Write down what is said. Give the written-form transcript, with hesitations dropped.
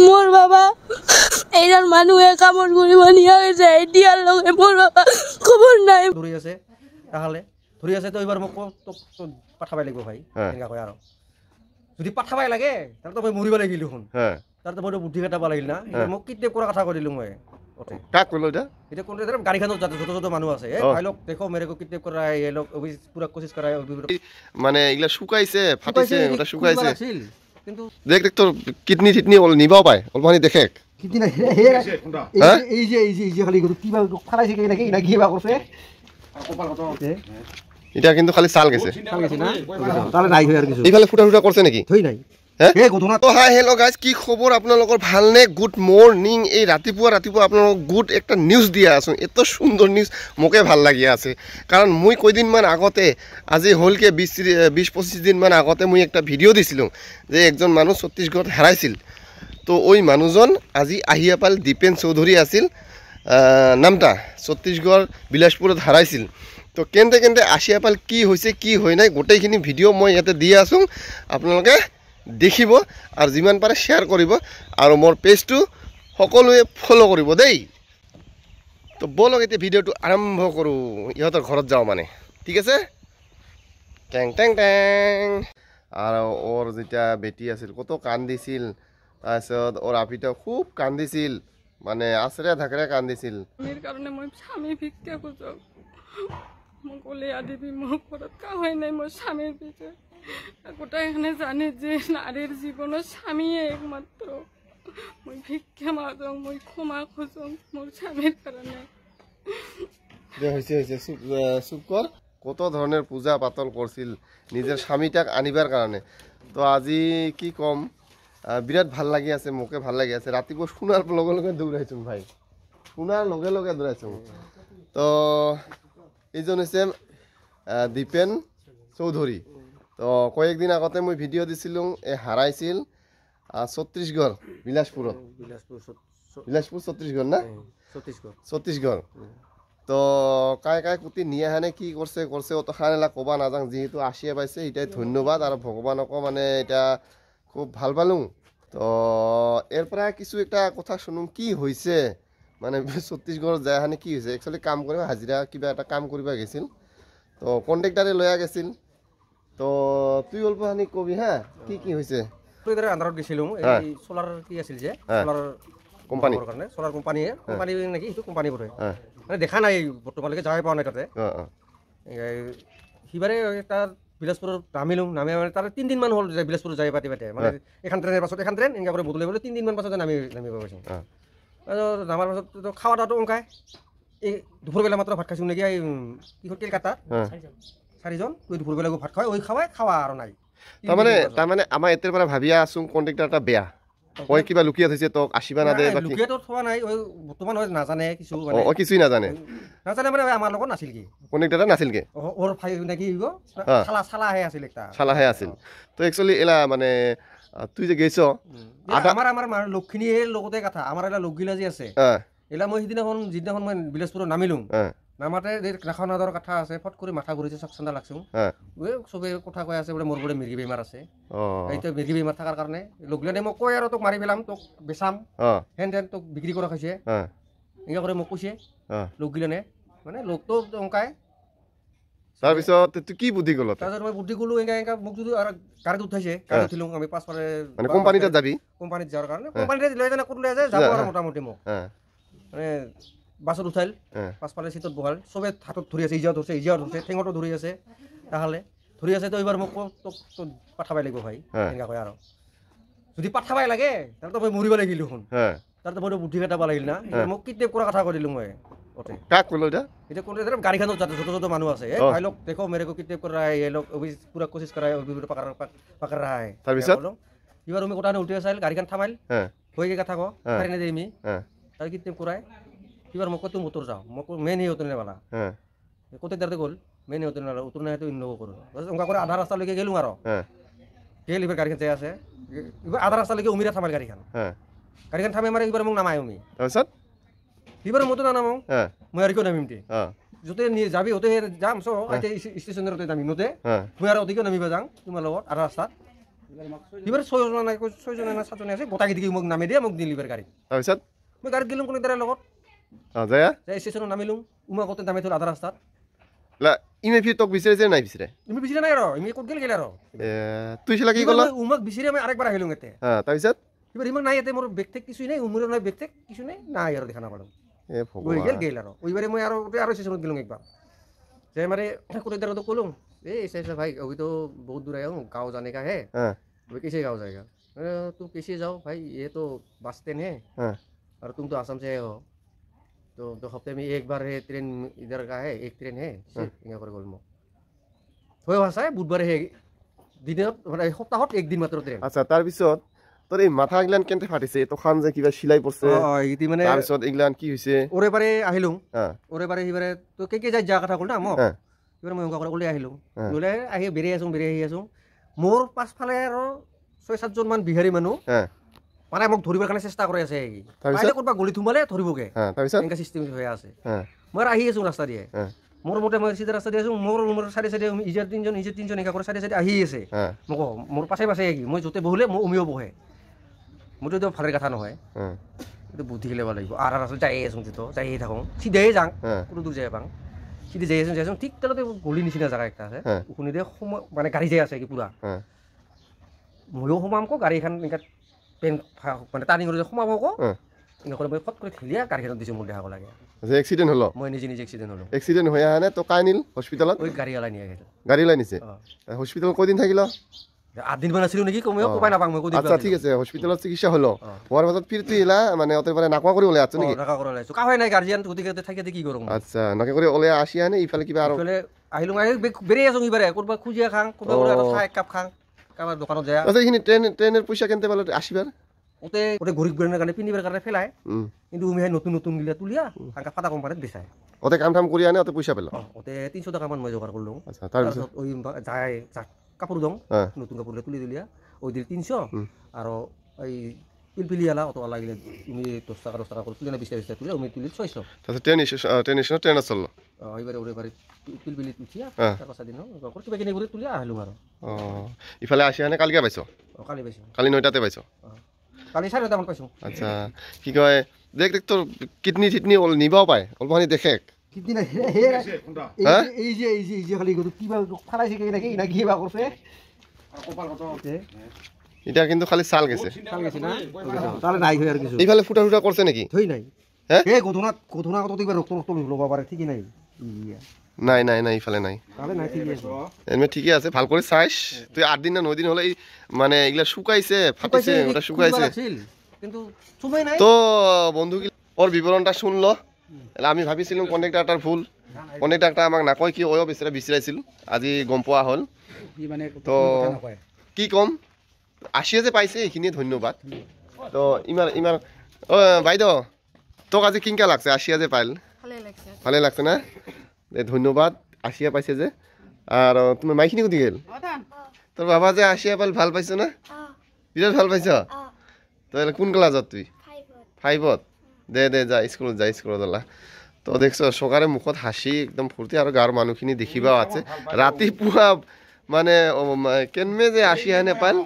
মোৰ বাবা এইজন মানুহে কামত কৰিব নিয়া হৈছে এতিয়াৰ লগে মোৰ বাবা খবৰ নাই ধৰি আছে তাহলে ধৰি আছে তো এবাৰ মোক পাঠাবাই লাগিব ভাই এনেকা কয় আৰু যদি পাঠাবাই লাগে তাহলে তো মই মৰিব লাগিল দেখোন তাৰ তো মই বুদ্ধি কাটাব লাগিল না মোক কিডনেপ কৰা কথা কৈ দিলো মই কাক কইলো এটা কোন গাড়ীখনত যত মানুহ আছে ভাই লোক দেখো মেরে কো কিডনেপ করা এই লোক পুরা কোশিশ করা মানে এগুলা শুকাইছে ফাটিছে ওটা শুকাইছে কিন্তু দেখ তোর কিডনি টিডনি অল নিবাও পায় অলমানি দেখে কিডনি না এই যে খালি কিবা ফালাইছে কি নাকি না কিবা করছে কপাল কত এটা কিন্তু খালি চাল গেছে না তাহলে নাই হয় আর কিছু এইফালে ফুটা ফুটা করছে নাকি থই নাই তো হাই হেল্ল' গাইজ কি খবৰ আপোনালোকৰ ভালনে গুড মৰ্নিং এই ৰাতিপুৱা আপোনালোকক গুড একটা নিউজ দিয়া আছোঁ এত সুন্দৰ নিউজ মোকে ভাল লাগি আছে কাৰণ মই কয়দিনমান আগতে আজি হ'লকে 20-25 দিনমান আগতে মই একটা ভিডিঅ' দিছিলোঁ যে একজন মানুহ ছত্তীশগড়ত হেৰাইছিল তো ওই মানুহজন আজি আহিয়া পাল দীপেন চৌধুৰী আছিল নামটা ছত্তীশগড় বিলাসপুৰত হেৰাইছিল তো কেন্তে আহিয়া পাল কি হৈছে কি হয় নাই গোটেইখিনি ভিডিঅ' মই ইয়াতে দি আছোঁ আপোনালোকে দেখিব আর যিমান পারে শেয়ার করব আর মোর পেজটো সকলোৱে ফলো কৰব দেই তো বলক এতিয়া ভিডিওটো আৰম্ভ কৰো ইহতৰ ঘৰত যাও মানে ঠিক আছে টেং টেং টেং আৰ ওৰ যেটা বেটি আছিল কত কান্দিছিল তাৰপিছত ওৰ আপিটা খুব কান্দিছিল মানে আছৰে ধাকৰে কান্দিছিল মেৰ কাৰণে মই স্বামী ভিক্ষা খুজো মোক ওলে আদিবি মোৰ ঘৰত কা হয় নাই মোৰ স্বামীৰ পিছে গোটাই এখানে জানে যে নারীর জীবন স্বামী একমাত্র মই ভিক্ষা মাগং মই ক্ষমা খুঁজং মোর স্বামীর কারণে চুপ কর কত ধরনের পূজা পাতল করছিল নিজের স্বামীটাক আনিবার কারণে তো আজি কি কম বিরাট ভাল লাগি আছে মোকে ভাল লাগি আছে ৰাতিপুৱা শুনাৰ লগে লগে দৌড়াইছো ভাই শুনাৰ লগে লগে দৌড়াইছো তো এইজন হৈছে দীপেন চৌধুৰী তো কয়েকদিন আগতে মই ভিডিঅ' দিছিলোঁ এই হাৰাইছিল ছত্তীশগড় বিলাসপুৰত বিলাসপুৰ ছত্তীশগড় না ছত্তীশগড় তো কাই কুটি নিয়ে আনে কি করছে অত খানেলা কবা নাযাং যেহেতু আসিয়ে পাইছে এটাই ধন্যবাদ আর ভগবানকো মানে এটা খুব ভাল পালোঁ তো এর পৰা কিছু একটা কথা শুনুম কি হয়েছে মানে ছত্তীশগড় যায় আনে কি হয়েছে একচুয়ালি কাম কৰিব হাজিৰা কিবা এটা কাম কৰিব গেছিল তো কন্ট্রাক্টারে লয়া গেছিল তো তুই অল্প হানি কবি হ্যাঁ কি হয়েছে তুই ধরে আন্ধাৰত গেছিলো এই সোলাৰ কি আছিল যে সোলাৰ কোম্পানি কাৰণে সোলাৰ কোম্পানি নাকি এইটো কোম্পানি বটে মানে দেখা নাই বৰ্তমানলৈকে যাই পোৱা নাই তাতে সিবাৰে তাৰ বিলাসপুৰত নামি মানে তাৰ 3 দিন মান হ'ল বিলাসপুৰত যাই পাতি মানে এখন ট্ৰেইনৰ পাছত এখন ট্ৰেইন এনেকৈ বদলাই 3 দিন মান পাছত নামিব পাইছোঁ নামাৰ পাছত খাওয়া দাওয়াটো অংকাই এই দুপুৰবেলা মাত্ৰ ভাত খাইছোঁ নেকি কি হ'ল কেলকাতা 4জন তুই দুপুৰবেলা ভাত খাওয়া ওই খাওয়া আৰ নাই তাৰমানে আমাৰ এতেৰ পৰা ভাবিয়া আছোঁ কন্ট্ৰাক্টৰটা বেয়া ওই কিবা লুকিয়া থৈছে তো আসিবা না দে বাকি লুকিয়া তো থোৱা নাই ওই বৰ্তমান হয় নাজানে কিছু মানে ও কিছুই নাজানে মানে আমাৰ লগত নাছিল কি কন্ট্ৰাক্টৰটা নাছিল কি ওর ভাই নাকি হইব সালাহে আছিল একটা সালাহে আছিল তো একচুয়ালি এলা মানে তুই যে গেছ আমাৰ লোকখিনি লগতে কথা আমাৰ এলা লোকগিলা যে আছে এলা মই যিদিনাখন মই বিলাসপুৰত নামিলোঁ নামাতে নাখাও নাদৰ কথা আছে ফট কৰি মাথা ঘূৰিছে চক চন্দা লাগছো চবে কথা কৈ আছে বোলে মোৰ বোলে মিৰ্গি বেমাৰ আছে এইটো মিৰ্গি বেমাৰ থকাৰ কাৰণে লগলে মোক কয় আৰু তোক মাৰি পেলাম তোক বেচাম হেন তোক বিক্ৰী কৰা হৈছে এনেকৈ কৰি মোক কৈছে লগগিলানে মানে লগটো অংকাই তাৰপিছত তুই কি বুদ্ধি গ'ল তাৰপিছত মই বুদ্ধি গ'লো এনেকৈ মোক যদি আৰু গাড়ীত উঠাইছে গাড়ীত উঠিলোঁ আমি পাছফালে মানে কোম্পানীত যাবি কোম্পানীত যোৱাৰ কাৰণে কোম্পানীতে লৈ জানে ক'ত লৈ যায় যাব আৰু মোটামুটি মোক মানে বাছত উঠাইল পাছফালে চিটত বহাল চবে হাতত ধৰি আছে ইজাও ধৰিছে ঠেঙতো ধৰি আছে তাহলে ধৰি আছে তো এইবাৰ মোক তোক পাঠাবাই লাগিব ভাই এনেকা কয় আৰু যদি পাঠাবাই লাগে তাহলে তো মই মৰিব লাগিল দেখোন তাৰ তো মই বুদ্ধি কাটাব লাগিল না মোক কিডনেপ কৰা কথা কৈ দিলোঁ মই কাক কইলো এটা কোন গাড়ীখনত যত মানুহ আছে ভাই লোক দেখো মেরে কো কিডনেপ করা এই লোক পুরা কোশিশ করা পাকড় रहा है তাৰপিছত এবাৰ আমি কোটা উঠি আছাইল গাড়ীখন থামাইল হৈ গে কথা কো ফাৰিনে দেমি তার কিডনেপ করায় এবার মোক তুমি উত্তর যাও মোক মেন হি উত্তর নেবালা কোতে দাঁড়তে গ'ল মেন হি উত্তর নেলা উত্তর নাই তো ইন লোক করো ওঙ্কা করে আধা রাস্তালৈকে গেলুম আৰু গেল এবাৰ গাড়ীখন যাই আছে এবাৰ আধা ৰাস্তালৈকে উমিৰা থামাল গাড়ীখন থামে মাৰে এবাৰ মোক নামাই উমি তাৰপিছত এবার মতো না নামাও মই আর কিয় নামিমতে যতে যাবি ওতে যাম সো আইতে স্টেশনের ওতে নামিম নতে মই আর ওদিকে নামিবা যাং তোমার লগত আধা রাস্তা এইবাৰ 6জন নাই 6জন না 7জন আছে গোটাই দিকে মোক নামে দিয়ে মোক দিলিবাৰ গাড়ী তাৰপিছত মই গাড়ীত গেলুম কোনে দাৰা লগত যায় যাই ষ্টেচনত নামিলুম উমা কতে নামে থল আধা ৰাস্তাত ইমে ফিৰ তোক বিচাৰিছে নাই বিচাৰে তুমি বিচৰা নাই আৰু ইমি ক'ত গেল আৰু তুই চিলা কি ক'লা উমাক বিচাৰি আমি আৰেকবাৰ আহিলুম এতে তাৰপিছত এবাৰ ইমান নাই এতে মোৰ বেগটেক কিছু নাই উমুৰৰ নাই বেগটেক কিছু নাই আৰু দেখা নাপালো গেল আৰু ওইবারে মই আর স্টেশনত গেলুম একবার যে মানে কোথায় দাঁড়া তো কলুম ऐसे ऐसे भाई अभी तो बहुत दूर आया हूँ गाँव जाने का है अभी कैसे गाँव जाएगा तुम कैसे जाओ भाई ये तो बस स्टैंड है और तुम तो आसाम से आए हो तो 2 हफ्ते में एक बार है ट्रेन इधर का है एक ट्रेन है यहाँ पर गोलमो হয় ভাষায় বুধবাৰে হে দিনত মানে সপ্তাহত একদিন মাত্ৰ ট্ৰেইন আচ্ছা তাৰপিছত তোৰ এই মাথা গিলান কেনতে ফাটিছে তো খান যে কিবা সিলাই পড়ছে ইতি মানে তাৰপিছত ইগলান কি হৈছে ওরে পারে আহিলুম ওরে পারে হিবারে তো কে যাই যা কথা কল না মোক এবার মই অঙ্কা করে আহিলুম ওলে আহি বেৰি আছো মোৰ পাছফালে আৰু 6-7 জন মান বিহাৰী মানুহ মানে মোক ধৰিবৰ কাৰণে চেষ্টা কৰি আছে তাইলে কৰবা গলি থুমালে ধৰিবগে তাৰপিছত এনেকা সিস্টেম হৈ আছে মই আহি আছো ৰাস্তা দিয়ে মোৰ মতে মই সিধা ৰাস্তা দিয়ে আছো মোৰ সাইডে ইজাৰ তিনজন এনেকা কৰি সাইডে আহি আছে মোক মোৰ পাছে কি মই যতে বহিলে মই উমিও বহে মোৰতো তো ভালেৰ কথা নহয় এইটো বুদ্ধি খেলিব লাগিব আৰু ৰাস্তা যাই আছো তো যাই থাকোঁ সিধাই যাওঁ কোনো দূৰ যাই পাওঁ সিধি যাই আছো ঠিক তলতে গলি নিচিনা জাগা একটা আছে উখুনি দিয়ে মানে গাড়ী যাই আছে কি পুৰা ময়ো সোমাম কো গাড়ী এখন এনেকা পেন মানে টানি কৰি সোমাব কো এনেকা কৰি মই ফট কৰি ঠেলিয়া গাড়ীখনত দিছোঁ মোৰ দেখাব লাগে এক্সিডেণ্ট হলো মই নিজে এক্সিডেণ্ট হলো এক্সিডেণ্ট হৈ আহে তো কাই নিল হস্পিটেলত ওই গাড়ী ওলাই নিয়ে গেছে গাড়ী ওলাই নিছে হস্পিটেলত কয়দিন থাকিল 8 দিন মান আছিল নেকি কমেও কোপাই নাপাং মই কদিন আচ্ছা ঠিক আছে হস্পিটেলত চিকিৎসা হলো হোৱাৰ পাছত ফিৰ তুই এলা মানে অতে পাৰে নাকোৱা কৰি ওলাই আছ নেকি নাকা কৰি ওলাইছো কাহৈ নাই গাৰ্জিয়ান গতিকে থাকে কি কৰম আচ্ছা নাকে কৰি ওলাই আসি আনে ইফালে কিবা আৰু ইফালে আহিলো বেৰি আছো ইবাৰে কৰবা খুজিয়া খাং কৰবা কৰি এটা চাহ এক কাপ খাং কাবাৰ দোকানত যায় আচ্ছা এইখিনি ট্ৰেইনৰ পইচা কেনতে পালে আসিবাৰ ওতে গৰিব গণেৰ কাৰণে পিন্ধিবৰ কাৰণে ফেলাই কিন্তু উমি নতুন গিলা তুলিয়া আঙ্কা ফাটা কোম্পানীত বেচায় ওতে কাম কৰি আনে ওতে পইচা পেল ওতে 300 টাকা মান মই জোগাৰ কৰলো আচ্ছা তাৰপিছত ওই যায় কাপড় দং নতুন কাপড় তুলি দিলিয়া ওই দিল 300 আর ওই পিলপিলি আলা অত আলা গিলা তুমি 10 টাকা করে তুলি না 20 টাকা তুলি আমি তুলি 600 তাতে ট্রেন চললো এবারে ওরে বাড়ি পিলপিলি তুলিয়া টাকা সাদিন করে কিবা কিনে করে তুলি আহিলো আর ইফালে আসি আনে কালকে পাইছো কালি পাইছো কালি 9টাতে পাইছো কালি 9:30 মান পাইছো আচ্ছা কি কয় দেখ তোর কিডনি নিবাও পায় অলপানি দেখে কিডনি না এই যে খালি কিবা ফালাইছে কি না কিবা করছে কপাল কত এটা কিন্তু খালি চাল গেছে না তাহলে নাই হয় আর কিছু এইফালে ফুটা করছে নাকি থই নাই হ্যাঁ এই গধুনা কত দিবা রক্ত লবা পারে ঠিক নাই নাই ইফালে নাই তাহলে নাই ঠিক আছে এমনি ঠিকই আছে ভাল করে চাইস তুই 8 দিন না 9 দিন হলে মানে এগুলা শুকাইছে ফাটিছে ওটা শুকাইছে কিন্তু সময় নাই তো বন্ধু ওর বিবরণটা শুনলো আমি ভাবিছিলাম কন্ট্রাক্টরটার ভুল কন্ট্রাক্টরটা আমাক না কয় কি ওয়ো বিচাৰিছিল আজি গম পোৱা হ'ল তো কি কম আসিয়ে যে পাইছে এইখিনিয়ে ধন্যবাদ তো ইমান ও বাইদেউ তোক আজি কিংকা লাগছে আসিয়া যে পাইল ভালে লাগছে না ধন্যবাদ আসিয়া পাইছে যে আর তুমি মাইখিনি কোথায় গেল তোর বাবা যে আসিয়া পাইল ভাল পাইছ না বিরাট ভাল পাইছ তাহলে কোন ক্লাসত তুই 5ত দে যা স্কুলত ওলা তো দেখছো সকালে মুখত হাসি একদম ফুর্তি আর গাঁৱৰ মানুহখিনি দেখিবাও আছে ৰাতিপুৱা মানে কেনমে যে আসি আনে পাইল